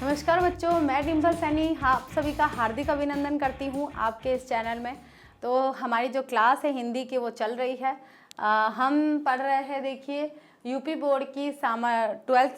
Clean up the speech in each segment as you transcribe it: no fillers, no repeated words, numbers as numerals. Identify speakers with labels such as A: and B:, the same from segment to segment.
A: नमस्कार बच्चों, मैं डिम्पल सैनी आप सभी का हार्दिक अभिनंदन करती हूँ आपके इस चैनल में। तो हमारी जो क्लास है हिंदी की वो चल रही है। हम पढ़ रहे हैं, देखिए यूपी बोर्ड की 12th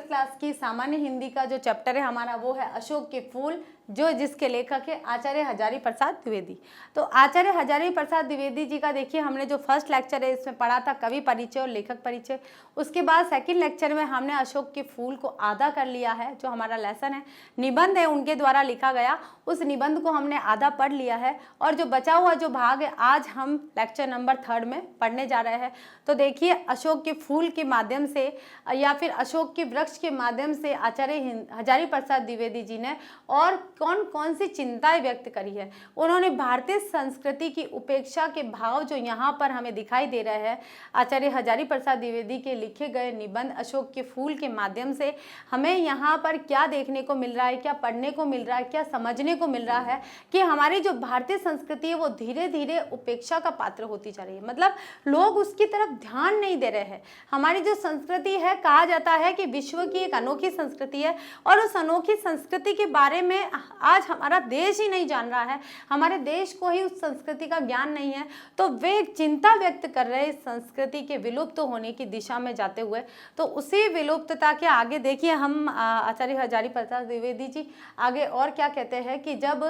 A: क्लास की सामान्य हिंदी का जो चैप्टर है हमारा वो है अशोक के फूल, जो जिसके लेखक है आचार्य हजारी प्रसाद द्विवेदी। तो आचार्य हजारी प्रसाद द्विवेदी जी का देखिए हमने जो फर्स्ट लेक्चर है इसमें पढ़ा था कवि परिचय और लेखक परिचय। उसके बाद सेकंड लेक्चर में हमने अशोक के फूल को आधा कर लिया है। जो हमारा लेसन है, निबंध है उनके द्वारा लिखा गया, उस निबंध को हमने आधा पढ़ लिया है। और जो बचा हुआ जो भाग है आज हम लेक्चर नंबर 3 में पढ़ने जा रहे हैं। तो देखिए अशोक के फूल के माध्यम से या फिर अशोक के वृक्ष के माध्यम से आचार्य हजारी प्रसाद द्विवेदी जी ने और कौन कौन सी चिंताएं व्यक्त करी है। उन्होंने भारतीय संस्कृति की उपेक्षा के भाव जो यहाँ पर हमें दिखाई दे रहे हैं आचार्य हजारी प्रसाद द्विवेदी के लिखे गए निबंध अशोक के फूल के माध्यम से हमें यहाँ पर क्या देखने को मिल रहा है, क्या पढ़ने को मिल रहा है, क्या समझने को मिल रहा है कि हमारी जो भारतीय संस्कृति है वो धीरे धीरे उपेक्षा का पात्र होती जा रही है। मतलब लोग उसकी तरफ ध्यान नहीं दे रहे हैं। हमारी जो संस्कृति है, कहा जाता है कि विश्व की एक अनोखी संस्कृति है और उस अनोखी संस्कृति के बारे में आज हमारा देश ही नहीं जान रहा है, हमारे देश को ही उस संस्कृति का ज्ञान नहीं है। तो वे एक चिंता व्यक्त कर रहे हैं संस्कृति के विलुप्त होने की दिशा में जाते हुए। तो उसी विलुप्तता के आगे देखिए हम आचार्य हजारी प्रसाद द्विवेदी जी आगे और क्या कहते हैं कि जब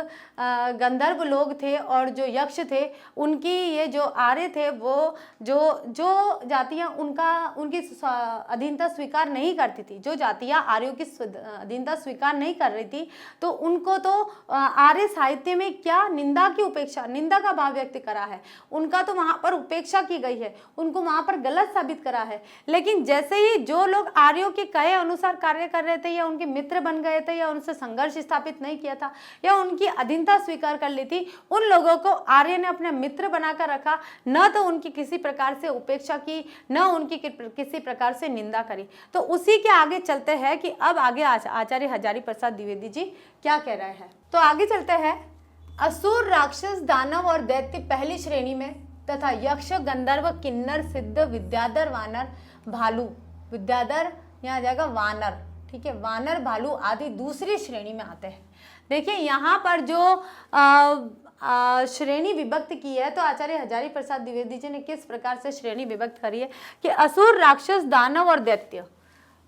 A: गंधर्व लोग थे और जो यक्ष थे उनकी ये जो आर्य थे वो जो जातियाँ उनकी अधीनता स्वीकार नहीं करती थी, जो जातियाँ आर्यों की अधीनता स्वीकार नहीं कर रही थी, तो उनको तो आर्य साहित्य में क्या निंदा की उपेक्षा, निंदा का भाव व्यक्त करा है। उनका तो वहाँ पर उपेक्षा की गई है, उनको वहाँ पर गलत साबित करा है। लेकिन जैसे ही जो लोग आर्यों के कहे अनुसार कार्य कर रहे थे या उनके मित्र बन गए थे या उनसे संघर्ष स्थापित नहीं किया था या उनकी अधीनता स्वीकार कर ली थी, उन लोगों को आर्य ने अपने मित्र बनाकर रखा, न तो उनकी किसी प्रकार से उपेक्षा की, न उनकी किसी प्रकार से निंदा करी। तो उसी के आगे चलते हैं कि अब आगे आचार्य हजारी प्रसाद द्विवेदी जी क्या कह रहे हैं। तो आगे चलते हैं। असुर, राक्षस, दानव और दैत्य पहली श्रेणी में तथा यक्ष, गंधर्व, किन्नर, सिद्ध, विद्याधर, वानर, भालू, विद्याधर यहाँ जाएगा वानर, ठीक है, वानर, भालू आदि दूसरी श्रेणी में आते हैं। देखिए यहाँ पर जो श्रेणी विभक्त की है तो आचार्य हजारी प्रसाद द्विवेदी जी ने किस प्रकार से श्रेणी विभक्त करी है कि असुर, राक्षस, दानव और दैत्य।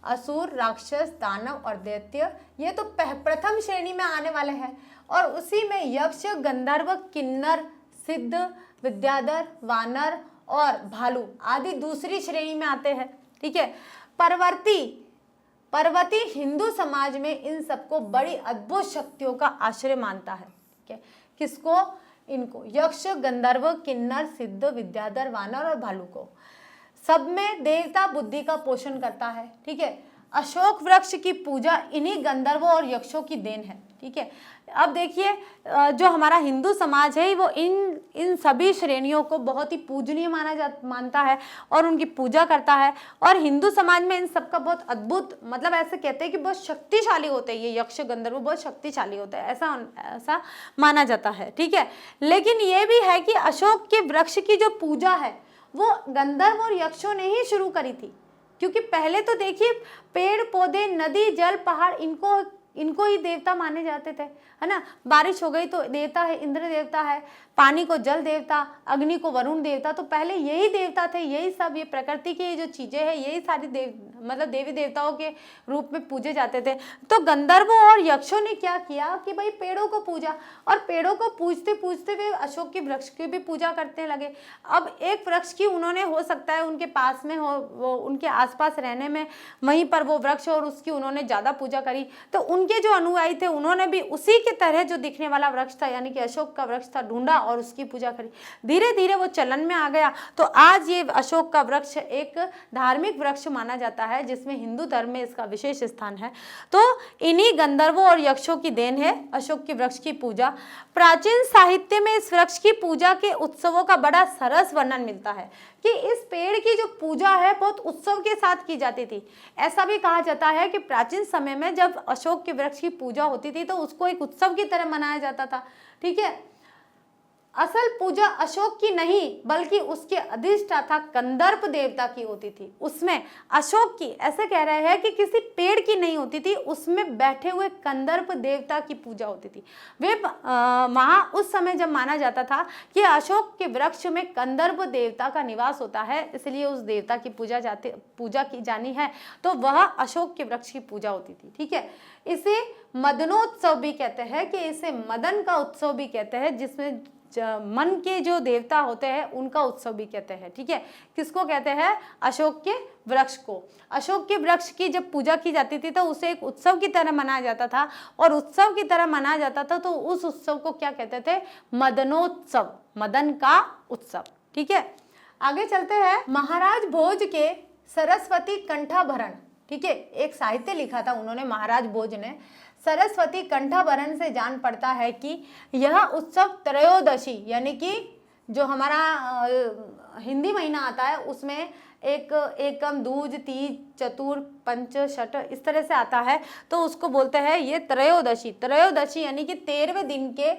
A: असुर, राक्षस, दानव और दैत्य ये तो प्रथम श्रेणी में आने वाले हैं और उसी में यक्ष, गंधर्व, किन्नर, सिद्ध, विद्याधर, वानर और भालू आदि दूसरी श्रेणी में आते हैं, ठीक है। पर्वती हिंदू समाज में इन सबको बड़ी अद्भुत शक्तियों का आश्रय मानता है, ठीक है। किसको? इनको, यक्ष, गंधर्व, किन्नर, सिद्ध, विद्याधर, वानर और भालू को। सब में देवता बुद्धि का पोषण करता है, ठीक है। अशोक वृक्ष की पूजा इन्हीं गंधर्वों और यक्षों की देन है, ठीक है। अब देखिए जो हमारा हिंदू समाज है वो इन सभी श्रेणियों को बहुत ही पूजनीय मानता है और उनकी पूजा करता है। और हिंदू समाज में इन सबका बहुत अद्भुत, मतलब ऐसे कहते हैं कि बहुत शक्तिशाली होते हैं, ये यक्ष गंधर्व बहुत शक्तिशाली होते हैं, ऐसा माना जाता है, ठीक है। लेकिन ये भी है कि अशोक के वृक्ष की जो पूजा है वो गंधर्व और यक्षों ने ही शुरू करी थी, क्योंकि पहले तो देखिए पेड़ पौधे, नदी, जल, पहाड़ इनको ही देवता माने जाते थे, है ना। बारिश हो गई तो देवता है, इंद्र देवता है, पानी को जल देवता, अग्नि को वरुण देवता, तो पहले यही देवता थे, यही सब, ये प्रकृति की जो चीजें हैं यही सारी मतलब देवी देवताओं के रूप में पूजे जाते थे। तो गंधर्वों और यक्षों ने क्या किया कि भाई पेड़ों को पूजा, और पेड़ों को पूजते पूजते वे अशोक के वृक्ष की भी पूजा करने लगे। अब एक वृक्ष की उन्होंने, हो सकता है उनके पास में हो, वो उनके आसपास रहने में वहीं पर वो वृक्ष और उसकी उन्होंने ज्यादा पूजा करी, तो उनके जो अनुयायी थे उन्होंने भी उसी की तरह जो दिखने वाला वृक्ष था यानी कि अशोक का वृक्ष था ढूंढा और उसकी पूजा करी। धीरे धीरे वो चलन में आ गया। तो आज ये अशोक का वृक्ष एक धार्मिक वृक्ष माना जाता है जिसमें हिंदू धर्म में इसका विशेष स्थान है। तो इन्हीं गंधर्वों और यक्षों की देन है अशोक के वृक्ष की पूजा। प्राचीन साहित्य में इस वृक्ष की पूजा के उत्सवों का बड़ा सरस वर्णन मिलता है कि इस पेड़ की जो पूजा है बहुत उत्सव के साथ की जाती थी। ऐसा भी कहा जाता है कि प्राचीन समय में जब अशोक के वृक्ष की पूजा होती थी तो उसको एक उत्सव की तरह मनाया जाता था, ठीक है। असल पूजा अशोक की नहीं बल्कि उसके अधिष्ठाता कंदर्प देवता की होती थी। उसमें अशोक की, ऐसे कह रहे हैं कि किसी पेड़ की नहीं होती थी, उसमें बैठे हुए कंदर्प देवता की पूजा होती थी। वे वहाँ उस समय जब माना जाता था कि अशोक के वृक्ष में कंदर्प देवता का निवास होता है, इसलिए उस देवता की पूजा की जानी है, तो वह अशोक के वृक्ष की पूजा होती थी। ठीक है, इसे मदनोत्सव भी कहते हैं, कि इसे मदन का उत्सव भी कहते हैं, जिसमें मन के जो देवता होते हैं उनका उत्सव भी कहते हैं। ठीक है, किसको कहते हैं? अशोक के वृक्ष को। अशोक के वृक्ष की जब पूजा की जाती थी तो उसे एक उत्सव की तरह मनाया जाता था, और उत्सव की तरह मनाया जाता था तो उस उत्सव को क्या कहते थे? मदनोत्सव, मदन का उत्सव। ठीक है, आगे चलते हैं। महाराज भोज के सरस्वती कंठाभरण, ठीक है, एक साहित्य लिखा था उन्होंने, महाराज भोज ने। सरस्वती कंठाभरण से जान पड़ता है कि यह उत्सव त्रयोदशी, यानी कि जो हमारा हिंदी महीना आता है उसमें एकम, दूज, तीज, चतुर, पंच, छठ, इस तरह से आता है, तो उसको बोलते हैं ये त्रयोदशी। त्रयोदशी यानी कि 13वें दिन के,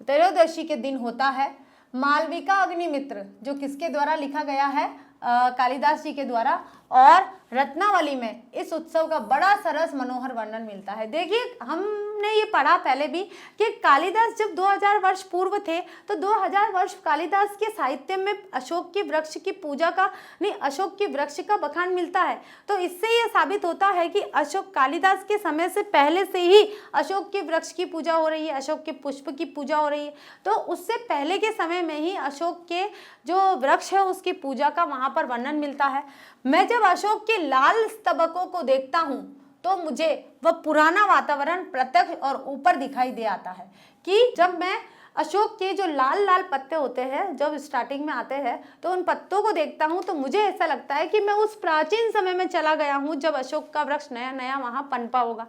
A: त्रयोदशी के दिन होता है। मालविका अग्निमित्र जो किसके द्वारा लिखा गया है? कालिदास जी के द्वारा। और रत्नावली में इस उत्सव का बड़ा सरस मनोहर वर्णन मिलता है। देखिए, हमने ये पढ़ा पहले भी कि कालिदास जब 2000 वर्ष पूर्व थे तो 2000 वर्ष कालिदास के साहित्य में अशोक के वृक्ष की पूजा का नहीं, अशोक के वृक्ष का बखान मिलता है। तो इससे ये साबित होता है कि अशोक, कालिदास के समय से पहले से ही अशोक के वृक्ष की पूजा हो रही है, अशोक के पुष्प की पूजा हो रही है। तो उससे पहले के समय में ही अशोक के जो वृक्ष है उसकी पूजा का वहाँ पर वर्णन मिलता है। मैं जब अशोक के लाल स्तबकों को देखता हूँ तो मुझे वह पुराना वातावरण प्रत्यक्ष और ऊपर दिखाई दे आता है, कि जब मैं अशोक के जो लाल लाल पत्ते होते हैं जब स्टार्टिंग में आते हैं तो उन पत्तों को देखता हूँ तो मुझे ऐसा लगता है कि मैं उस प्राचीन समय में चला गया हूँ जब अशोक का वृक्ष नया नया वहाँ पनपा होगा।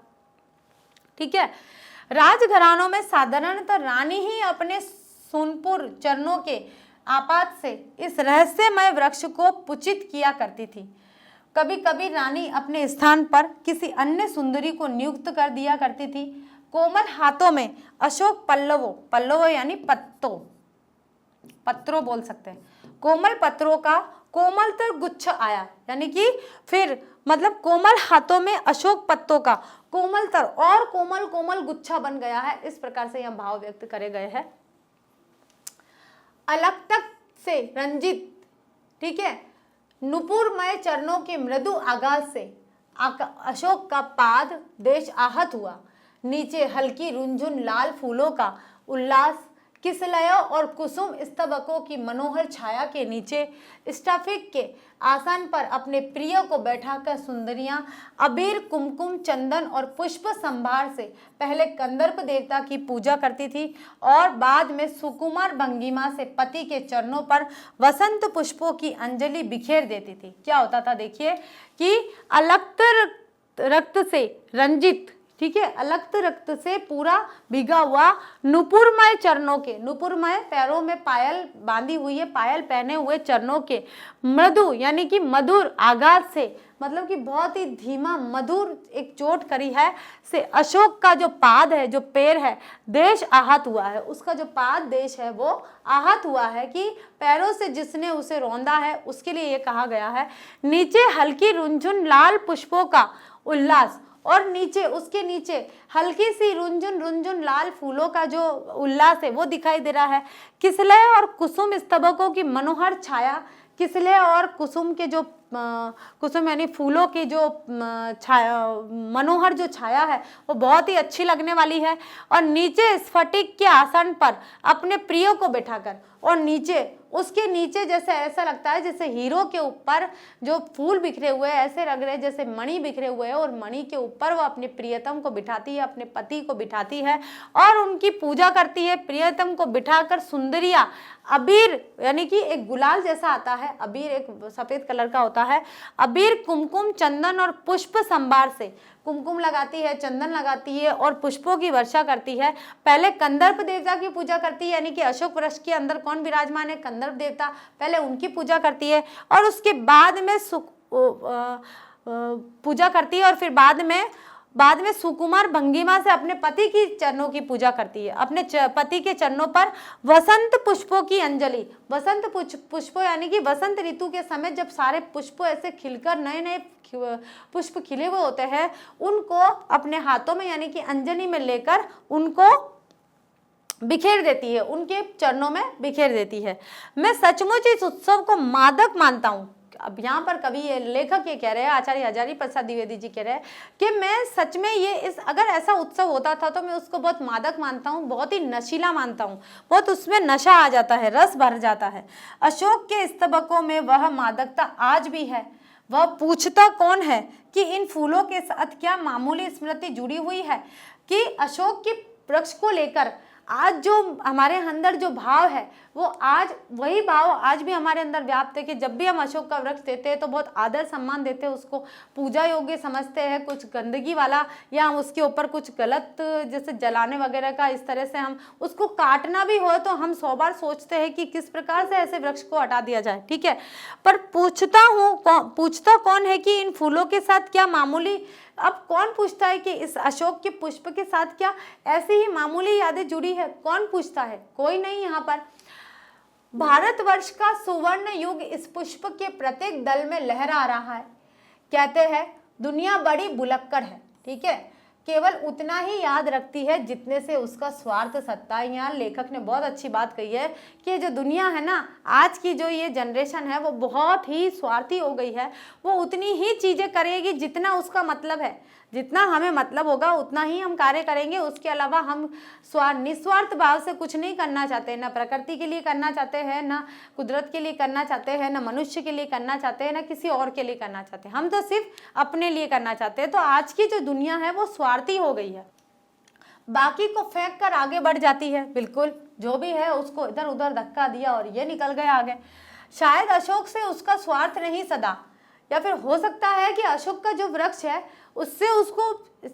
A: ठीक है, राजघरानों में साधारणतः रानी ही अपने सोनपुर चरणों के आपात से इस रहस्यमय वृक्ष को पूजित किया करती थी। कभी कभी रानी अपने स्थान पर किसी अन्य सुंदरी को नियुक्त कर दिया करती थी। कोमल हाथों में अशोक पल्लवों यानी पत्रों बोल सकते हैं, कोमल पत्रों का कोमलतर गुच्छ आया, यानी कि फिर मतलब कोमल हाथों में अशोक पत्तों का कोमलतर और कोमल कोमल गुच्छा बन गया है। इस प्रकार से यह भाव व्यक्त करे गए हैं। अलग तक से रंजित, ठीक है, नुपुरमय चरणों के मृदु आगाज से अशोक का पाद देश आहत हुआ। नीचे हल्की रुंझुन लाल फूलों का उल्लास, किसलयों और कुसुम स्तबकों की मनोहर छाया के नीचे स्टफिक के आसन पर अपने प्रिय को बैठाकर सुंदरियां अबीर, कुमकुम, चंदन और पुष्प संभार से पहले कंदर्प देवता की पूजा करती थी और बाद में सुकुमार भंगिमा से पति के चरणों पर वसंत पुष्पों की अंजलि बिखेर देती थी। क्या होता था देखिए कि अलक्त रक्त से रंजित, ठीक है, अलक्त रक्त से पूरा भीगा हुआ नुपुरमय चरणों के, नुपुरमय पैरों में पायल बांधी हुई है, पायल पहने हुए चरणों के मृदु यानी कि मधुर आगाज से, मतलब कि बहुत ही धीमा मधुर एक चोट करी है से अशोक का जो पाद है, जो पैर है, देश आहत हुआ है। उसका जो पाद देश है वो आहत हुआ है कि पैरों से जिसने उसे रौंदा है उसके लिए ये कहा गया है। नीचे हल्की रुंझुन लाल पुष्पों का उल्लास और नीचे, उसके नीचे हल्की सी रुंझुन लाल फूलों का जो उल्लास है वो दिखाई दे रहा है। किसलय और कुसुम स्तबकों की मनोहर छाया, किसलय और कुसुम के जो कुसुम यानी फूलों की जो छाया, मनोहर जो छाया है वो बहुत ही अच्छी लगने वाली है। और नीचे स्फटिक के आसन पर अपने प्रिय को बैठाकर, और नीचे, उसके नीचे जैसे ऐसा लगता है जैसे हीरो के ऊपर जो फूल बिखरे हुए हैं ऐसे लग रहे हैं जैसे मणि बिखरे हुए हैं, और मणि के ऊपर वो अपने प्रियतम को बिठाती है, अपने पति को बिठाती है और उनकी पूजा करती है। प्रियतम को बिठाकर सुंदरिया अबीर यानी कि एक गुलाल जैसा आता है, अबीर एक सफेद कलर का होता है, अबीर, कुमकुम, चंदन और पुष्प संभार से कुमकुम लगाती है, चंदन लगाती है और पुष्पों की वर्षा करती है। पहले कंदर्प देवता की पूजा करती है, यानी कि अशोक वृक्ष के अंदर कौन विराजमान है? कंदर्प देवता, पहले उनकी पूजा करती है और उसके बाद में पूजा करती है और फिर बाद में बाद में सुकुमार भंगिमा से अपने पति की चरणों की पूजा करती है, अपने पति के चरणों पर वसंत पुष्पों की अंजलि। वसंत पुष्पों यानी कि वसंत ऋतु के समय जब सारे पुष्प ऐसे खिलकर नए नए पुष्प खिले हुए होते हैं, उनको अपने हाथों में यानी कि अंजलि में लेकर उनको बिखेर देती है, उनके चरणों में बिखेर देती है। मैं सचमुच इस उत्सव को मादक मानता हूँ। अब यहाँ पर कवि लेखक ये कह रहे हैं, आचार्य हजारी प्रसाद द्विवेदी जी कह रहे हैं कि मैं सच में अगर ऐसा उत्सव होता था तो मैं उसको बहुत मादक मानता हूँ, बहुत ही नशीला मानता हूँ, बहुत उसमें नशा आ जाता है, रस भर जाता है। अशोक के स्तबकों में वह मादकता आज भी है। वह पूछता कौन है कि इन फूलों के साथ क्या मामूली स्मृति जुड़ी हुई है, कि अशोक के वृक्ष को लेकर आज जो हमारे अंदर जो भाव है वो आज वही भाव आज भी हमारे अंदर व्याप्त है कि जब भी हम अशोक का वृक्ष देते हैं तो बहुत आदर सम्मान देते हैं, उसको पूजा योग्य समझते हैं। कुछ गंदगी वाला या हम उसके ऊपर कुछ गलत जैसे जलाने वगैरह का इस तरह से हम उसको काटना भी हो तो हम 100 बार सोचते हैं कि किस प्रकार से ऐसे वृक्ष को हटा दिया जाए, ठीक है। पर पूछता कौन है कि इन फूलों के साथ क्या मामूली, अब कौन पूछता है कि इस अशोक के पुष्प के साथ क्या ऐसी ही मामूली यादें जुड़ी है, कौन पूछता है? कोई नहीं। यहाँ पर भारतवर्ष का सुवर्ण युग इस पुष्प के प्रत्येक दल में लहरा रहा है। कहते हैं दुनिया बड़ी भुलक्कड़ है, ठीक है, केवल उतना ही याद रखती है जितने से उसका स्वार्थ सत्ता है। यहाँ लेखक ने बहुत अच्छी बात कही है कि जो दुनिया है ना, आज की जो ये जनरेशन है वो बहुत ही स्वार्थी हो गई है। वो उतनी ही चीज़ें करेगी जितना उसका मतलब है, जितना हमें मतलब होगा उतना ही हम कार्य करेंगे। उसके अलावा हम निस्वार्थ भाव से कुछ नहीं करना चाहते, ना प्रकृति के लिए करना चाहते हैं, ना कुदरत के लिए करना चाहते हैं, ना मनुष्य के लिए करना चाहते हैं, ना किसी और के लिए करना चाहते हैं। हम तो सिर्फ अपने लिए करना चाहते हैं। तो आज की जो दुनिया है वो स्वार्थी हो गई है, बाकी को फेंक कर आगे बढ़ जाती है। बिल्कुल जो भी है उसको इधर उधर धक्का दिया और ये निकल गए आगे। शायद अशोक से उसका स्वार्थ नहीं सदा, या फिर हो सकता है कि अशोक का जो वृक्ष है उससे उसको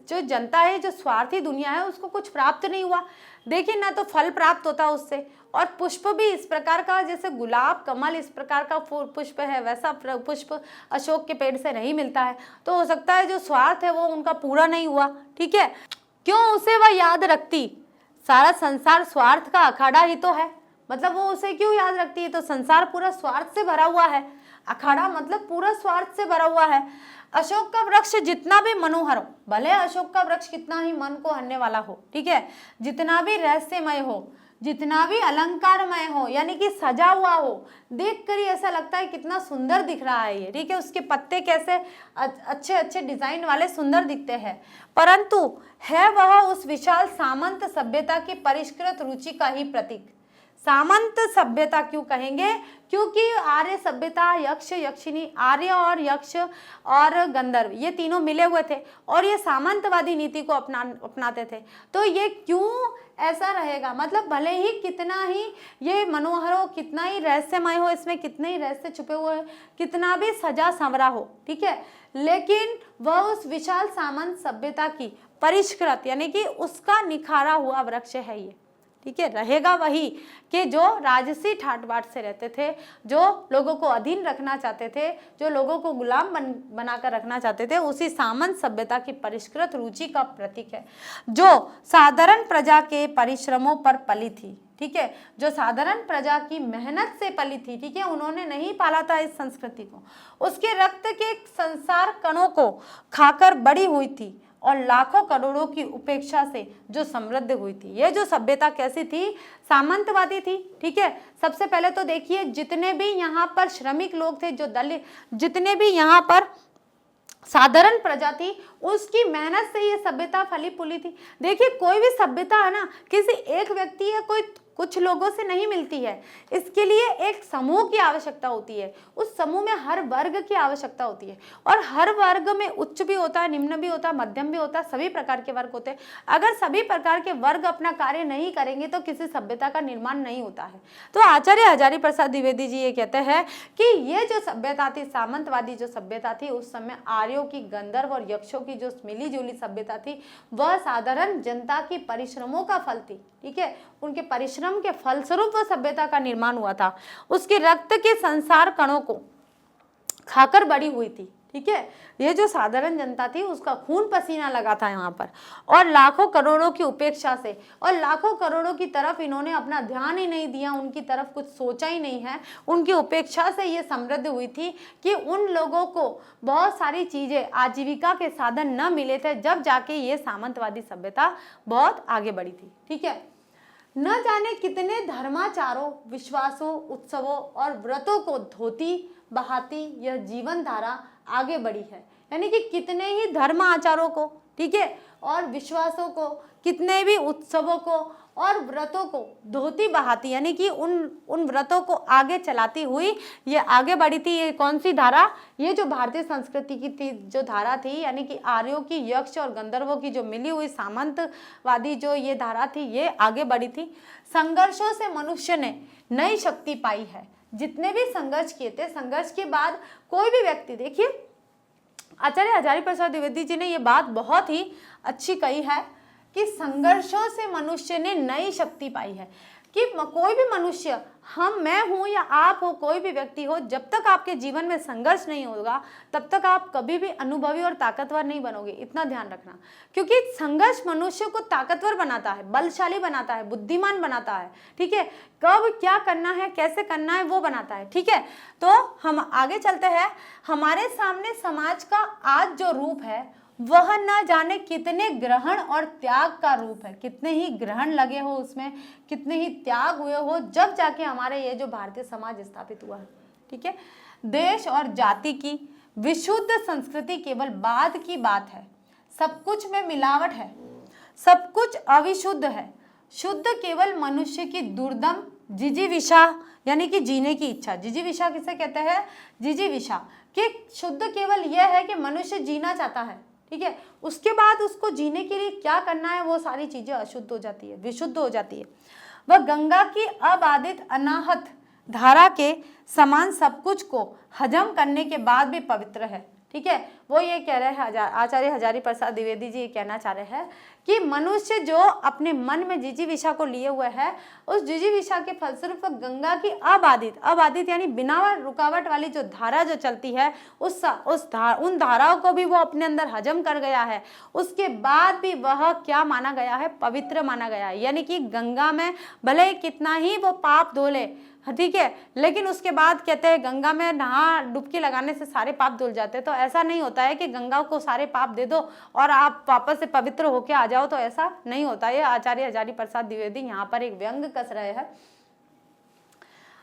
A: जो जनता है, जो स्वार्थी दुनिया है, उसको कुछ प्राप्त नहीं हुआ। देखिए ना तो फल प्राप्त होता उससे, और पुष्प भी इस प्रकार का, जैसे गुलाब कमल इस प्रकार का पुष्प है वैसा पुष्प अशोक के पेड़ से नहीं मिलता है। तो हो सकता है जो स्वार्थ है वो उनका पूरा नहीं हुआ, ठीक है। क्यों उसे वह याद रखती? सारा संसार स्वार्थ का अखाड़ा ही तो है, मतलब वो उसे क्यों याद रखती है? तो संसार पूरा स्वार्थ से भरा हुआ है, अखाड़ा मतलब पूरा स्वार्थ से भरा हुआ है। अशोक का वृक्ष जितना भी मनोहर हो, भले अशोक का वृक्ष कितना ही मन को हरने वाला हो, ठीक है, जितना भी रहस्यमय हो, जितना भी अलंकारमय हो, यानी कि सजा हुआ हो, देखकर ही ऐसा लगता है कितना सुंदर दिख रहा है ये, ठीक है, उसके पत्ते कैसे अच्छे अच्छे डिजाइन वाले सुंदर दिखते हैं, परंतु है वह उस विशाल सामंत सभ्यता की परिष्कृत रुचि का ही प्रतीक। सामंत सभ्यता क्यों कहेंगे? क्योंकि आर्य सभ्यता, यक्ष यक्षिणी, आर्य और यक्ष और गंधर्व ये तीनों मिले हुए थे और ये सामंतवादी नीति को अपनाते थे। तो ये क्यों ऐसा रहेगा? मतलब भले ही कितना ही ये मनोहर हो, कितना ही रहस्यमय हो, इसमें कितने ही रहस्य छुपे हुए हैं, कितना भी सजा संवरा हो, ठीक है, लेकिन वह उस विशाल सामंत सभ्यता की परिष्कृत यानी कि उसका निखारा हुआ वृक्ष है ये, ठीक है, रहेगा वही कि जो राजसी ठाट बाट से रहते थे, जो लोगों को अधीन रखना चाहते थे, जो लोगों को गुलाम बनाकर रखना चाहते थे, उसी सामंत सभ्यता की परिष्कृत रुचि का प्रतीक है, जो साधारण प्रजा के परिश्रमों पर पली थी, ठीक है, जो साधारण प्रजा की मेहनत से पली थी, ठीक है, उन्होंने नहीं पाला था इस संस्कृति को, उसके रक्त के संसार कणों को खाकर बड़ी हुई थी और लाखों करोड़ों की उपेक्षा से जो समृद्ध हुई थी। ये जो सभ्यता कैसी थी? सामंतवादी थी, ठीक है। सबसे पहले तो देखिए जितने भी यहाँ पर श्रमिक लोग थे, जो दलित, जितने भी यहाँ पर साधारण प्रजा थी, उसकी मेहनत से ये सभ्यता फली फूली थी। देखिए कोई भी सभ्यता है ना, किसी एक व्यक्ति या कोई कुछ लोगों से नहीं मिलती है, इसके लिए एक समूह की आवश्यकता होती है, उस समूह में हर वर्ग की आवश्यकता होती है, और हर वर्ग में उच्च भी होता है, निम्न भी होता है, मध्यम भी होता है, सभी प्रकार के वर्ग होते हैं। अगर सभी प्रकार के वर्ग अपना कार्य नहीं करेंगे तो किसी सभ्यता का निर्माण नहीं होता है। तो आचार्य हजारी प्रसाद द्विवेदी जी ये कहते हैं कि ये जो सभ्यता थी, सामंतवादी जो सभ्यता थी, उस समय आर्यों की, गंधर्व और यक्षों की जो मिली जुली सभ्यता थी, वह साधारण जनता की परिश्रमों का फल थी, ठीक है, उनके परिश्रम के फलस्वरूप वह सभ्यता का निर्माण हुआ था। उसके रक्त के संसार कणों को खाकर बड़ी हुई थी, ठीक है। ये जो साधारण जनता थी उसका खून पसीना लगा था यहाँ पर, और लाखों करोड़ों की उपेक्षा से, और लाखों करोड़ों की तरफ इन्होंने अपना ध्यान ही नहीं दिया, उनकी तरफ कुछ सोचा ही नहीं है। उनकी उपेक्षा से ये समृद्ध हुई थी कि उन लोगों को बहुत सारी चीजें, आजीविका के साधन न मिले थे, जब जाके ये सामंतवादी सभ्यता बहुत आगे बढ़ी थी। ठीक है। न जाने कितने धर्माचारों, विश्वासों, उत्सवों और व्रतों को धोती बहाती यह जीवन धारा आगे बढ़ी है। यानी कि कितने ही धर्म आचारों को, ठीक है, और विश्वासों को, कितने भी उत्सवों को और व्रतों को धोती बहाती, यानी कि उन व्रतों को आगे चलाती हुई ये आगे बढ़ी थी। ये कौन सी धारा? ये जो भारतीय संस्कृति की थी जो धारा थी, यानी कि आर्यों की, यक्ष और गंधर्वों की जो मिली हुई सामंतवादी जो ये धारा थी, ये आगे बढ़ी थी। संघर्षों से मनुष्य ने नई शक्ति पाई है। जितने भी संघर्ष किए थे, संघर्ष के बाद कोई भी व्यक्ति, देखिए आचार्य हजारी प्रसाद द्विवेदी जी ने ये बात बहुत ही अच्छी कही है कि संघर्षों से मनुष्य ने नई शक्ति पाई है। कि कोई भी मनुष्य, मैं हूं या आप हो, कोई भी व्यक्ति हो, जब तक आपके जीवन में संघर्ष नहीं होगा तब तक आप कभी भी अनुभवी और ताकतवर नहीं बनोगे। इतना ध्यान रखना, क्योंकि संघर्ष मनुष्य को ताकतवर बनाता है, बलशाली बनाता है, बुद्धिमान बनाता है। ठीक है। कब क्या करना है, कैसे करना है, वो बनाता है। ठीक है। तो हम आगे चलते हैं। हमारे सामने समाज का आज जो रूप है वह न जाने कितने ग्रहण और त्याग का रूप है। कितने ही ग्रहण लगे हो उसमें, कितने ही त्याग हुए हो, जब जाके हमारे ये जो भारतीय समाज स्थापित हुआ है। ठीक है। देश और जाति की विशुद्ध संस्कृति केवल बाद की बात है। सब कुछ में मिलावट है, सब कुछ अविशुद्ध है। शुद्ध केवल मनुष्य की दुर्दम जिजीविषा, यानी कि जीने की इच्छा। जिजीविषा किसे कहते हैं? जिजीविषा। कि शुद्ध केवल यह है कि मनुष्य जीना चाहता है। ठीक है। उसके बाद उसको जीने के लिए क्या करना है, वो सारी चीजें अशुद्ध हो जाती है, विशुद्ध हो जाती है। वह गंगा की अबाधित अनाहत धारा के समान सब कुछ को हजम करने के बाद भी पवित्र है। ठीक है। वो ये कह रहे हैं, आचार्य हजारी प्रसाद द्विवेदी जी ये कहना चाह रहे हैं कि मनुष्य जो अपने मन में जिजीविषा को लिए हुए है, उस जिजीविषा के फलस्वरूप गंगा की अबाधित यानी बिना रुकावट वाली जो धारा जो चलती है, उन धाराओं को भी वो अपने अंदर हजम कर गया है। उसके बाद भी वह क्या माना गया है? पवित्र माना गया है। यानी कि गंगा में भले कितना ही वो पाप धो ले, ठीक है, लेकिन उसके बाद कहते हैं गंगा में नहा डुबकी लगाने से सारे पाप धुल जाते हैं। तो ऐसा नहीं होता है कि गंगा को सारे पाप दे दो और आप वापस से पवित्र होके आ जाओ, तो ऐसा नहीं होता है। आचार्य हजारी प्रसाद द्विवेदी यहाँ पर एक व्यंग कस रहे हैं।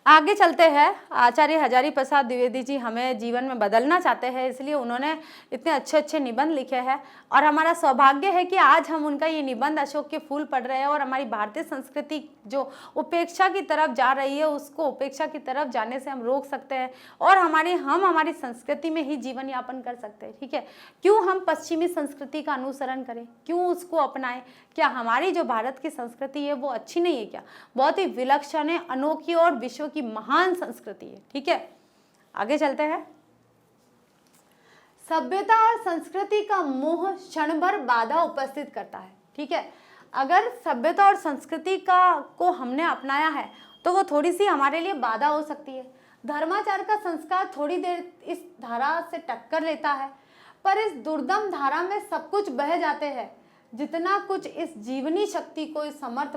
A: आगे चलते हैं। आचार्य हजारी प्रसाद द्विवेदी जी हमें जीवन में बदलना चाहते हैं, इसलिए उन्होंने इतने अच्छे अच्छे निबंध लिखे हैं, और हमारा सौभाग्य है कि आज हम उनका ये निबंध अशोक के फूल पढ़ रहे हैं। और हमारी भारतीय संस्कृति जो उपेक्षा की तरफ जा रही है, उसको उपेक्षा की तरफ जाने से हम रोक सकते हैं, और हमारी संस्कृति में ही जीवन यापन कर सकते हैं। ठीक है। क्यों हम पश्चिमी संस्कृति का अनुसरण करें, क्यों उसको अपनाएं? क्या हमारी जो भारत की संस्कृति है वो अच्छी नहीं है क्या? बहुत ही विलक्षण है, अनोखी और विश्व की महान संस्कृति है। ठीक है। आगे चलते हैं। सभ्यता और संस्कृति का मोह क्षण भर बाधा उपस्थित करता है। ठीक है। अगर सभ्यता और संस्कृति को हमने अपनाया है तो वो थोड़ी सी हमारे लिए बाधा हो सकती है। धर्माचार का संस्कार थोड़ी देर इस धारा से टक्कर लेता है, पर इस दुर्दम धारा में सब कुछ बह जाते हैं। जितना कुछ इस जीवनी शक्ति को समर्थ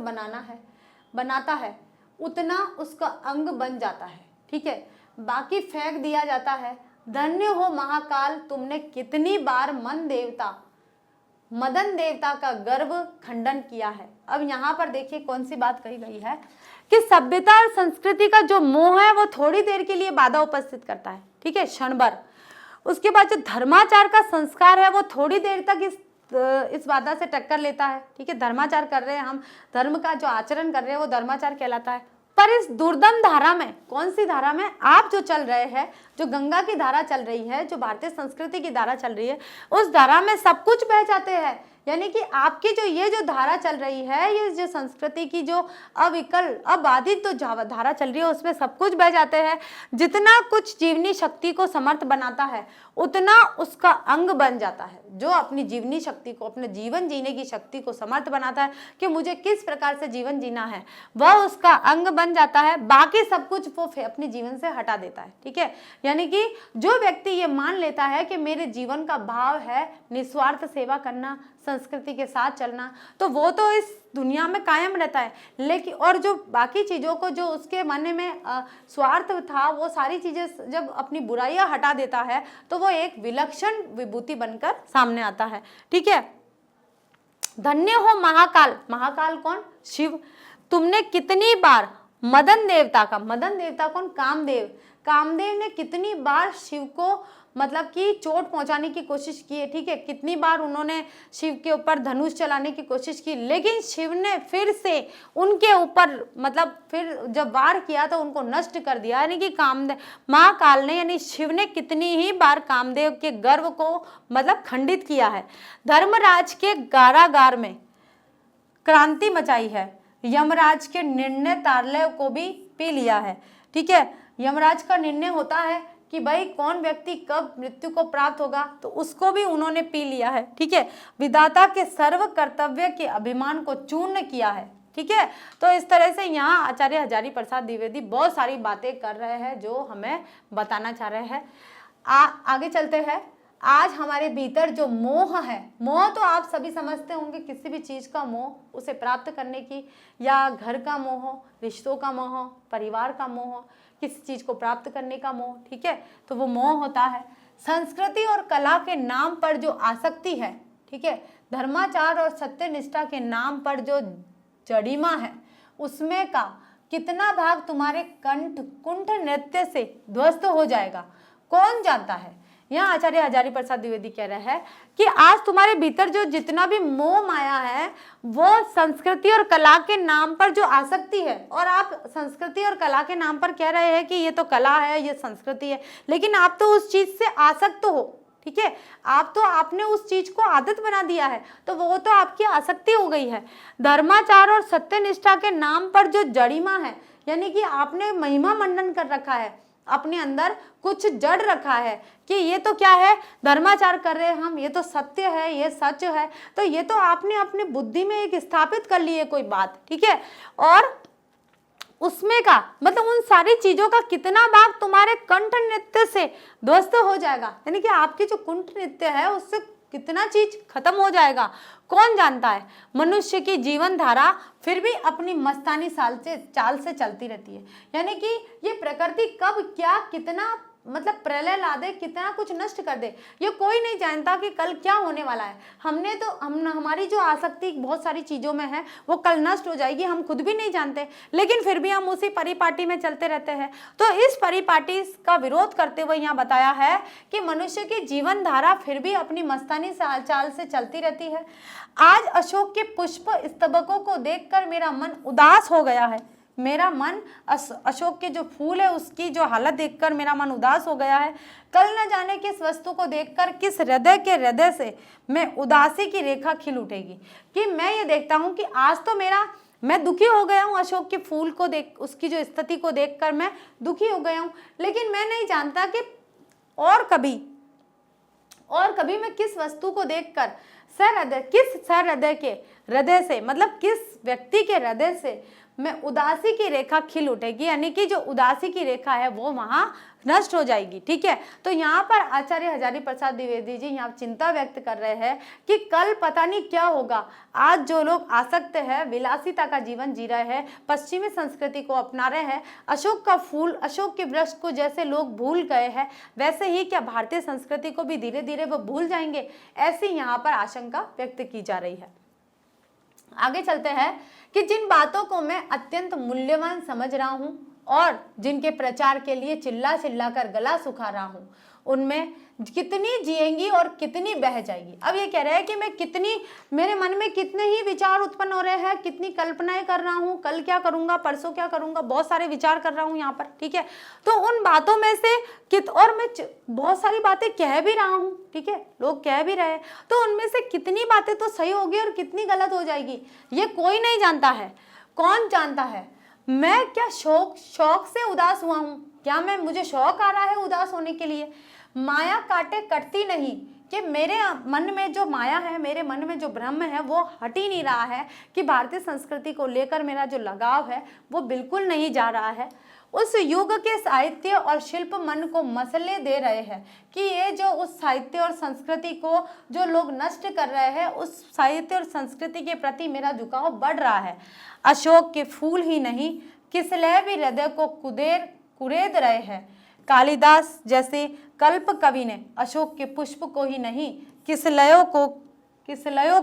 A: बनाता है, उतना उसका अंग बन जाता है। ठीक है। बाकी फेंक दिया जाता है। धन्य हो महाकाल, तुमने कितनी बार मदन देवता का गर्व खंडन किया है। अब यहाँ पर देखिए कौन सी बात कही गई है कि सभ्यता और संस्कृति का जो मोह है वो थोड़ी देर के लिए बाधा उपस्थित करता है। ठीक है, क्षण भर। उसके बाद जो धर्माचार का संस्कार है वो थोड़ी देर तक इस बाधा से टक्कर लेता है। ठीक है। धर्माचार कर रहे हैं हम, धर्म का जो आचरण कर रहे हैं वो धर्माचार कहलाता है। पर इस दुर्दम धारा में, कौन सी धारा में आप जो चल रहे हैं, जो गंगा की धारा चल रही है, जो भारतीय संस्कृति की धारा चल रही है, उस धारा में सब कुछ बह जाते हैं। यानी कि आपकी जो ये जो धारा चल रही है, ये जो संस्कृति की जो अविकल अबाधित तो धारा चल रही है, उसमें सब कुछ बह जाते हैं। जितना कुछ जीवनी शक्ति को समर्थ बनाता है उतना उसका अंग बन जाता है। जो अपनी जीवनी शक्ति को, अपने जीवन जीने की शक्ति को समर्थ बनाता है कि मुझे किस प्रकार से जीवन जीना है, वह उसका अंग बन जाता है। बाकी सब कुछ वो अपने जीवन से हटा देता है। ठीक है, यानी कि जो व्यक्ति ये मान लेता है कि मेरे जीवन का भाव है निस्वार्थ सेवा करना, संस्कृति के साथ चलना, तो वो तो इस दुनिया में कायम रहता है। लेकिन और जो बाकी चीज़ों को, जो उसके मन में स्वार्थ था, वो सारी चीज़ें जब अपनी बुराइयां हटा देता है तो वो एक विलक्षण विभूति बनकर सामने आता है। ठीक है, धन्य हो महाकाल। महाकाल कौन? शिव। तुमने कितनी बार मदन देवता का, मदन देवता कौन? कामदेव। कामदेव ने कितनी बार शिव को मतलब कि चोट पहुंचाने की कोशिश की है। ठीक है, कितनी बार उन्होंने शिव के ऊपर धनुष चलाने की कोशिश की, लेकिन शिव ने फिर से उनके ऊपर मतलब फिर जब वार किया तो उनको नष्ट कर दिया। यानी कि कामदेव, महाकाल ने यानी शिव ने कितनी ही बार कामदेव के गर्व को मतलब खंडित किया है। धर्मराज के कारागार में क्रांति मचाई है। यमराज के निर्णय तारले को भी पी लिया है। ठीक है, यमराज का निर्णय होता है कि भाई कौन व्यक्ति कब मृत्यु को प्राप्त होगा, तो उसको भी उन्होंने पी लिया है। ठीक है, विधाता के सर्व कर्तव्य के अभिमान को चूर्ण किया है। ठीक है, तो इस तरह से यहाँ आचार्य हजारी प्रसाद द्विवेदी बहुत सारी बातें कर रहे हैं जो हमें बताना चाह रहे हैं। आगे चलते हैं। आज हमारे भीतर जो मोह है, मोह तो आप सभी समझते होंगे, किसी भी चीज़ का मोह, उसे प्राप्त करने की, या घर का मोह, रिश्तों का मोह, परिवार का मोह, किसी चीज़ को प्राप्त करने का मोह। ठीक है, तो वो मोह होता है। संस्कृति और कला के नाम पर जो आसक्ति है, ठीक है, धर्माचार और सत्य निष्ठा के नाम पर जो जड़िमा है, उसमें का कितना भाग तुम्हारे कुंठ नृत्य से ध्वस्त हो जाएगा, कौन जानता है। यहाँ आचार्य हजारी प्रसाद द्विवेदी कह रहे हैं कि आज तुम्हारे भीतर जो जितना भी मोह माया है, वो संस्कृति और कला के नाम पर जो आसक्ति है, और आप संस्कृति और कला के नाम पर कह रहे हैं कि ये तो कला है, ये संस्कृति है, लेकिन आप तो उस चीज से आसक्त हो। ठीक है, आप तो आपने उस चीज को आदत बना दिया है, तो वो तो आपकी आसक्ति हो गई है। धर्माचार और सत्यनिष्ठा के नाम पर जो जड़िमा है, यानी कि आपने महिमा मंडन कर रखा है, अपने अंदर कुछ जड़ रखा है कि ये तो क्या है, धर्माचार कर रहे हैं हम, ये तो सत्य है, ये सच है, तो ये तो आपने अपनी बुद्धि में एक स्थापित कर ली है कोई बात। ठीक है, और उसमें का मतलब उन सारी चीजों का कितना भाग तुम्हारे कंठ नृत्य से ध्वस्त हो जाएगा, यानी कि आपकी जो कुंठ नृत्य है उससे कितना चीज खत्म हो जाएगा, कौन जानता है। मनुष्य की जीवन धारा फिर भी अपनी मस्तानी चाल से चलती रहती है, यानी कि ये प्रकृति कब क्या कितना मतलब प्रलय ला दे, कितना कुछ नष्ट कर दे, ये कोई नहीं जानता कि कल क्या होने वाला है। हमारी जो आसक्ति बहुत सारी चीज़ों में है वो कल नष्ट हो जाएगी, हम खुद भी नहीं जानते, लेकिन फिर भी हम उसी परिपाटी में चलते रहते हैं। तो इस परिपाटी का विरोध करते हुए यहाँ बताया है कि मनुष्य की जीवन धारा फिर भी अपनी मस्तानी चाल से चलती रहती है। आज अशोक के पुष्प स्तबकों को देखकर मेरा मन उदास हो गया है। मेरा मन अशोक के जो फूल है उसकी जो हालत देखकर मेरा मन उदास हो गया है। कल न जाने किस वस्तु को देखकर किस हृदय के हृदय से मैं उदासी की रेखा खिल उठेगी, कि मैं ये देखता हूँ कि आज तो मैं दुखी हो गया हूँ, अशोक के फूल को देख, उसकी जो स्थिति को देखकर मैं दुखी हो गया हूँ, लेकिन मैं नहीं जानता कि और कभी मैं किस वस्तु को देखकर किस हृदय के हृदय से मतलब किस व्यक्ति के हृदय से मैं उदासी की रेखा खिल उठेगी, यानी कि जो उदासी की रेखा है वो वहां नष्ट हो जाएगी। ठीक है, तो यहाँ पर आचार्य हजारी प्रसाद द्विवेदी जी यहाँ चिंता व्यक्त कर रहे हैं कि कल पता नहीं क्या होगा। आज जो लोग आसक्त है, विलासिता का जीवन जी रहे हैं, पश्चिमी संस्कृति को अपना रहे हैं, अशोक का फूल, अशोक के वृक्ष को जैसे लोग भूल गए हैं, वैसे ही क्या भारतीय संस्कृति को भी धीरे धीरे वो भूल जाएंगे, ऐसी यहाँ पर आशंका व्यक्त की जा रही है। आगे चलते हैं कि जिन बातों को मैं अत्यंत मूल्यवान समझ रहा हूँ और जिनके प्रचार के लिए चिल्ला चिल्ला कर गला सुखा रहा हूँ, उनमें कितनी जिएंगी और कितनी बह जाएगी। अब ये कह रहा है कि मैं कितनी, मेरे मन में कितने ही विचार उत्पन्न हो रहे हैं, कितनी कल्पनाएं कर रहा हूँ, कल क्या करूंगा, परसों क्या करूंगा, बहुत सारे विचार कर रहा हूँ यहाँ पर, ठीक है। तो उन बातों में से और मैं बहुत सारी बातें कह भी रहा हूँ, ठीक है, लोग कह भी रहे हैं, तो उनमें से कितनी बातें तो सही होगी और कितनी गलत हो जाएगी, ये कोई नहीं जानता है। कौन जानता है? मैं क्या शौक से उदास हुआ हूँ? क्या मुझे शौक आ रहा है उदास होने के लिए? माया काटे कटती नहीं, कि मेरे मन में जो माया है, मेरे मन में जो भ्रम है वो हट ही नहीं रहा है, कि भारतीय संस्कृति को लेकर मेरा जो लगाव है वो बिल्कुल नहीं जा रहा है। उस युग के साहित्य और शिल्प मन को मसले दे रहे हैं, कि ये जो उस साहित्य और संस्कृति को जो लोग नष्ट कर रहे हैं, उस साहित्य और संस्कृति के प्रति मेरा झुकाव बढ़ रहा है। अशोक के फूल ही नहीं, किसलय भी हृदय को कुरेद रहे हैं। कालिदास जैसे कल्प कवि ने अशोक के पुष्प को ही नहीं, किसलयों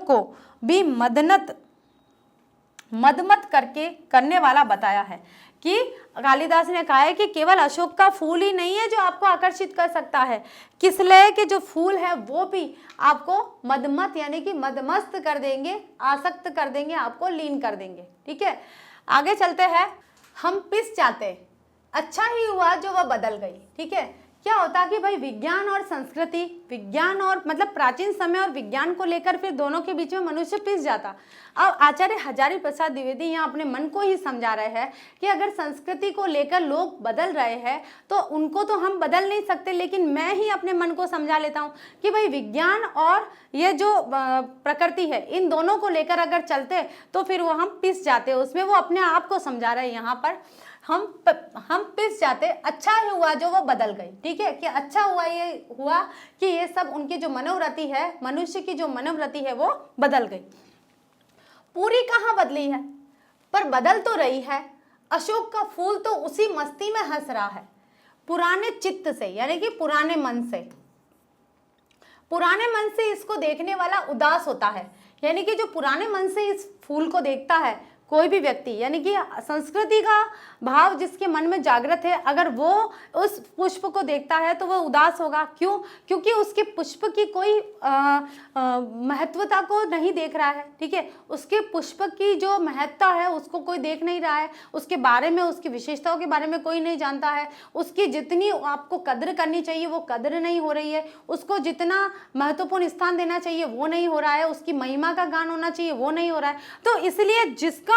A: को भी मदमत करने वाला बताया है। कि कालिदास ने कहा है कि केवल अशोक का फूल ही नहीं है जो आपको आकर्षित कर सकता है, किसलय के जो फूल है वो भी आपको मदमत यानी कि मदमस्त कर देंगे, आसक्त कर देंगे, आपको लीन कर देंगे, ठीक है। आगे चलते हैं। हम पिस जाते, अच्छा ही हुआ जो वह बदल गई, ठीक है। क्या होता कि भाई विज्ञान और संस्कृति, विज्ञान और मतलब प्राचीन समय और विज्ञान को लेकर फिर दोनों के बीच में मनुष्य पिस जाता। अब आचार्य हजारी प्रसाद द्विवेदी यहाँ अपने मन को ही समझा रहे हैं कि अगर संस्कृति को लेकर लोग बदल रहे हैं तो उनको तो हम बदल नहीं सकते, लेकिन मैं ही अपने मन को समझा लेता हूँ कि भाई विज्ञान और ये जो प्रकृति है, इन दोनों को लेकर अगर चलते तो फिर वो हम पिस जाते। उसमें वो अपने आप को समझा रहे हैं यहाँ पर, हम पिस जाते, अच्छा ही हुआ जो वो बदल गई, ठीक है। कि अच्छा हुआ कि ये सब उनकी जो मनोवृत्ति है, मनुष्य की जो मनोवृत्ति है वो बदल गई। पूरी कहाँ बदली है, पर बदल तो रही है। अशोक का फूल तो उसी मस्ती में हंस रहा है, पुराने चित्त से, यानी कि पुराने मन से इसको देखने वाला उदास होता है। यानी कि जो पुराने मन से इस फूल को देखता है कोई भी व्यक्ति, यानी कि संस्कृति का भाव जिसके मन में जागृत है, अगर वो उस पुष्प को देखता है तो वह उदास होगा। क्यों? क्योंकि उसके पुष्प की कोई महत्वता को नहीं देख रहा है, ठीक है। उसके पुष्प की जो महत्ता है उसको कोई देख नहीं रहा है, उसके बारे में, उसकी विशेषताओं के बारे में कोई नहीं जानता है। उसकी जितनी आपको कद्र करनी चाहिए वो कद्र नहीं हो रही है, उसको जितना महत्वपूर्ण स्थान देना चाहिए वो नहीं हो रहा है, उसकी महिमा का गान होना चाहिए वो नहीं हो रहा है। तो इसलिए जिसके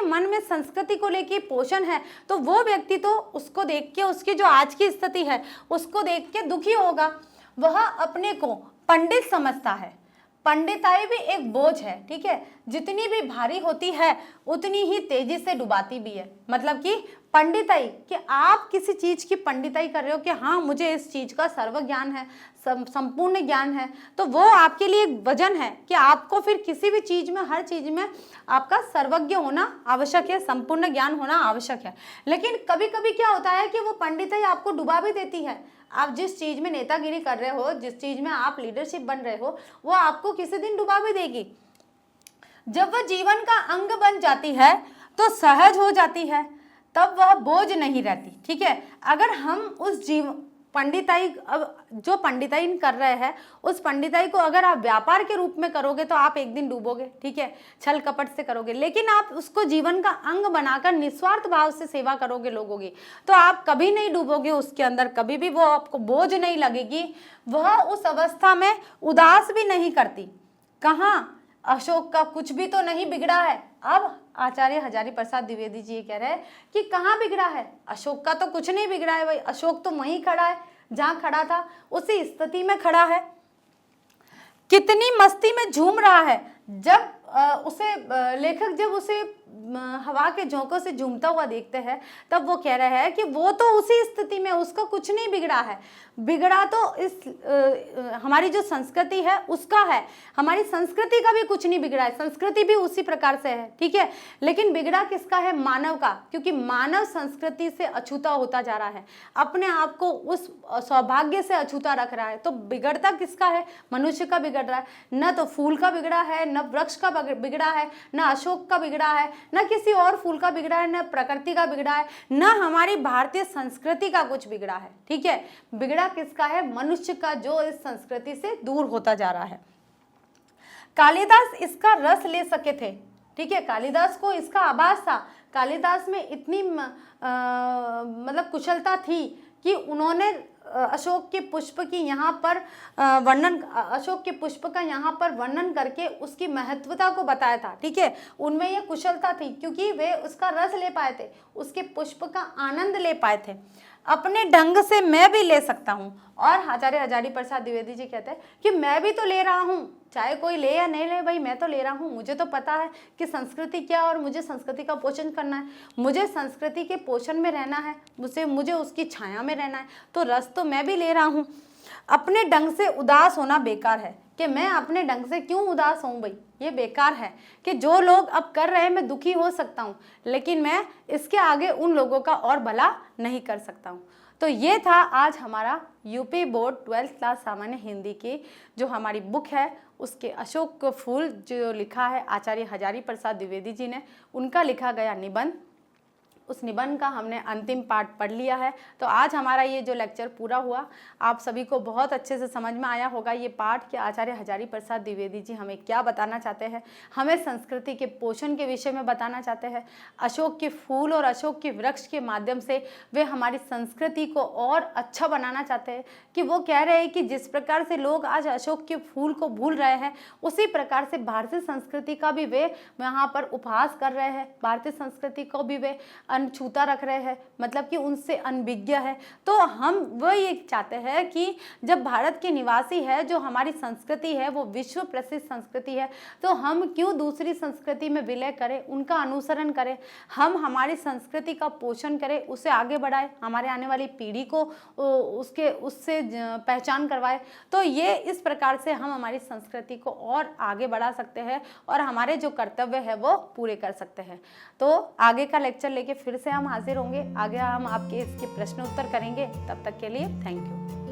A: मन में संस्कृति को लेकर पोषण है, तो वो व्यक्ति तो उसको देख के, उसकी जो आज की स्थिति है उसको देख के दुखी होगा। वह अपने को पंडित समझता है। पंडिताई भी एक बोझ है, ठीक है, जितनी भी भारी होती है उतनी ही तेजी से डुबाती भी है। मतलब कि पंडिताई, कि आप किसी चीज की पंडिताई कर रहे हो कि हाँ मुझे इस चीज का सर्व ज्ञान है, संपूर्ण ज्ञान है, तो वो आपके लिए एक वजन है कि आपको फिर किसी भी चीज में, हर चीज में आपका सर्वज्ञ होना आवश्यक है, संपूर्ण ज्ञान होना आवश्यक है। लेकिन कभी कभी क्या होता है कि वो पंडिताई आपको डुबा भी देती है। आप जिस चीज में नेतागिरी कर रहे हो, जिस चीज में आप लीडरशिप बन रहे हो, वो आपको किसी दिन डुबा भी देगी। जब वह जीवन का अंग बन जाती है तो सहज हो जाती है, तब वह बोझ नहीं रहती, ठीक है। अगर हम उस पंडिताई, अब जो पंडिताई कर रहे हैं उस पंडिताई को अगर आप व्यापार के रूप में करोगे तो आप एक दिन डूबोगे, ठीक है, छल कपट से करोगे। लेकिन आप उसको जीवन का अंग बनाकर निस्वार्थ भाव से सेवा करोगे लोगों की, तो आप कभी नहीं डूबोगे उसके अंदर, कभी भी वो आपको बोझ नहीं लगेगी। वह उस अवस्था में उदास भी नहीं करती। कहाँ? अशोक का कुछ भी तो नहीं बिगड़ा है। अब आचार्य हजारी प्रसाद द्विवेदी जी ये कह रहे हैं कि कहाँ बिगड़ा है, अशोक का तो कुछ नहीं बिगड़ा है भाई, अशोक तो वहीं खड़ा है जहाँ खड़ा था, उसी स्थिति में खड़ा है। कितनी मस्ती में झूम रहा है। जब उसे लेखक जब उसे हवा के झोंकों से झूमता हुआ देखते हैं तब वो कह रहे हैं कि वो तो उसी स्थिति में, उसका कुछ नहीं बिगड़ा है। बिगड़ा तो इस हमारी जो संस्कृति है उसका है, हमारी संस्कृति का भी कुछ नहीं बिगड़ा है, संस्कृति भी उसी प्रकार से है, ठीक है। लेकिन बिगड़ा किसका है? मानव का, क्योंकि मानव संस्कृति से अछूता होता जा रहा है, अपने आप को उस सौभाग्य से अछूता रख रहा है। तो बिगड़ता किसका है? मनुष्य का बिगड़ रहा है। न तो फूल का बिगड़ा है, न वृक्ष का बिगड़ा है, न अशोक का बिगड़ा है, ना किसी और फूल का बिगड़ा है, ना प्रकृति का बिगड़ा है, ना हमारी भारतीय संस्कृति का कुछ बिगड़ा है। ठीक है, बिगड़ा किसका है? मनुष्य का, जो इस संस्कृति से दूर होता जा रहा है। कालिदास इसका रस ले सके थे। ठीक है, कालिदास को इसका आभास था। कालिदास में इतनी मतलब कुशलता थी कि उन्होंने अशोक के पुष्प की यहाँ पर अशोक के पुष्प का यहाँ पर वर्णन करके उसकी महत्वता को बताया था। ठीक है, उनमें ये कुशलता थी क्योंकि वे उसका रस ले पाए थे, उसके पुष्प का आनंद ले पाए थे। अपने ढंग से मैं भी ले सकता हूँ। और आचार्य हजारी प्रसाद द्विवेदी जी कहते हैं कि मैं भी तो ले रहा हूँ, चाहे कोई ले या नहीं ले, भाई मैं तो ले रहा हूँ। मुझे तो पता है कि संस्कृति क्या और मुझे संस्कृति का पोषण करना है, मुझे संस्कृति के पोषण में रहना है, मुझे उसकी छाया में रहना है, तो रस तो मैं भी ले रहा हूँ। अपने ढंग से उदास होना बेकार है, कि मैं अपने ढंग से क्यों उदास हूँ भाई, ये बेकार है। कि जो लोग अब कर रहे हैं मैं दुखी हो सकता हूँ, लेकिन मैं इसके आगे उन लोगों का और भला नहीं कर सकता हूँ। तो ये था आज हमारा यूपी बोर्ड 12th क्लास सामान्य हिंदी की जो हमारी बुक है, उसके अशोक फूल जो लिखा है आचार्य हजारी प्रसाद द्विवेदी जी ने, उनका लिखा गया निबंध, उस निबंध का हमने अंतिम पार्ट पढ़ लिया है। तो आज हमारा ये जो लेक्चर पूरा हुआ, आप सभी को बहुत अच्छे से समझ में आया होगा ये पाठ कि आचार्य हजारी प्रसाद द्विवेदी जी हमें क्या बताना चाहते हैं। हमें संस्कृति के पोषण के विषय में बताना चाहते हैं। अशोक के फूल और अशोक के वृक्ष के माध्यम से वे हमारी संस्कृति को और अच्छा बनाना चाहते हैं। कि वो कह रहे हैं कि जिस प्रकार से लोग आज अशोक के फूल को भूल रहे हैं, उसी प्रकार से भारतीय संस्कृति का भी वे यहाँ पर उपहास कर रहे हैं, भारतीय संस्कृति को भी वे अनछूता रख रहे हैं, मतलब कि उनसे अनभिज्ञ है। तो हम वो ये चाहते हैं कि जब भारत के निवासी है, जो हमारी संस्कृति है वो विश्व प्रसिद्ध संस्कृति है, तो हम क्यों दूसरी संस्कृति में विलय करें, उनका अनुसरण करें। हम हमारी संस्कृति का पोषण करें, उसे आगे बढ़ाएं, हमारे आने वाली पीढ़ी को उससे पहचान करवाए। तो ये इस प्रकार से हम हमारी संस्कृति को और आगे बढ़ा सकते हैं और हमारे जो कर्तव्य है वो पूरे कर सकते हैं। तो आगे का लेक्चर लेके फिर से हम हाजिर होंगे। आगे हम आपके इसके प्रश्न उत्तर करेंगे। तब तक के लिए थैंक यू।